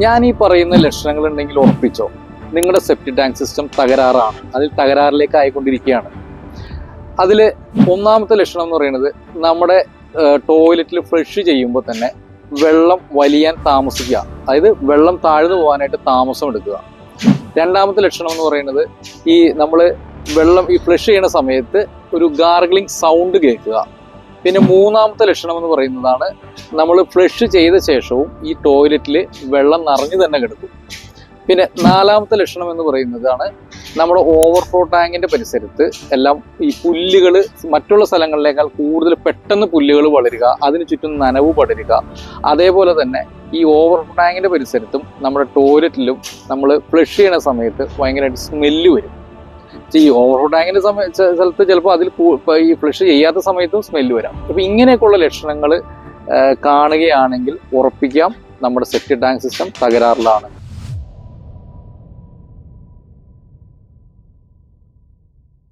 ഞാൻ ഈ പറയുന്ന ലക്ഷണങ്ങൾ ഉണ്ടെങ്കിൽ ഉറപ്പിച്ചോ, നിങ്ങളുടെ സെപ്റ്റിക് ടാങ്ക് സിസ്റ്റം തകരാറാണ്, അതിൽ തകരാറിലേക്ക് ആയിക്കൊണ്ടിരിക്കുകയാണ്. അതിൽ ഒന്നാമത്തെ ലക്ഷണം എന്ന് പറയുന്നത്, നമ്മുടെ ടോയ്ലറ്റിൽ ഫ്ലഷ് ചെയ്യുമ്പോൾ തന്നെ വെള്ളം വലിയാൻ താമസിക്കുക, അതായത് വെള്ളം താഴ്ന്നു പോകാനായിട്ട് താമസം എടുക്കുക. രണ്ടാമത്തെ ലക്ഷണം എന്ന് പറയുന്നത്, ഈ നമ്മൾ വെള്ളം ഈ ഫ്ലഷ് ചെയ്യുന്ന സമയത്ത് ഒരു ഗാർഗ്ലിംഗ് സൗണ്ട് കേൾക്കുക. പിന്നെ മൂന്നാമത്തെ ലക്ഷണം എന്ന് പറയുന്നതാണ്, നമ്മൾ ഫ്ലഷ് ചെയ്ത ശേഷവും ഈ ടോയ്ലറ്റിൽ വെള്ളം നിറഞ്ഞു തന്നെ കിടക്കും. പിന്നെ നാലാമത്തെ ലക്ഷണം എന്ന് പറയുന്നതാണ്, നമ്മുടെ ഓവർഫ്ലോ ടാങ്കിന്റെ പരിസരത്ത് എല്ലാം ഈ പുല്ലുകൾ മറ്റുള്ള സ്ഥലങ്ങളിലേക്കാൾ കൂടുതൽ പെട്ടെന്ന് പുല്ലുകൾ വളരുക, അതിന് ചുറ്റും നനവ് പടരുക. അതേപോലെ തന്നെ ഈ ഓവർഫ്ലോ ടാങ്കിന്റെ പരിസരത്തും നമ്മുടെ ടോയ്ലറ്റിലും നമ്മൾ ഫ്ലഷ് ചെയ്യുന്ന സമയത്ത് ഭയങ്കരമായിട്ട് സ്മെല്ല് വരും. ഈ ഓവർഫ്ലോ ടാങ്കിന്റെ സ്ഥലത്ത് ചിലപ്പോൾ അതിൽ ഈ ഫ്ലഷ് ചെയ്യാത്ത സമയത്തും സ്മെല്ല് വരാം. അപ്പൊ ഇങ്ങനെയൊക്കെയുള്ള ലക്ഷണങ്ങൾ കാണുകയാണെങ്കിൽ ഉറപ്പിക്കാം നമ്മുടെ സെപ്റ്റിക് ടാങ്ക് സിസ്റ്റം തകരാറിലാണ്.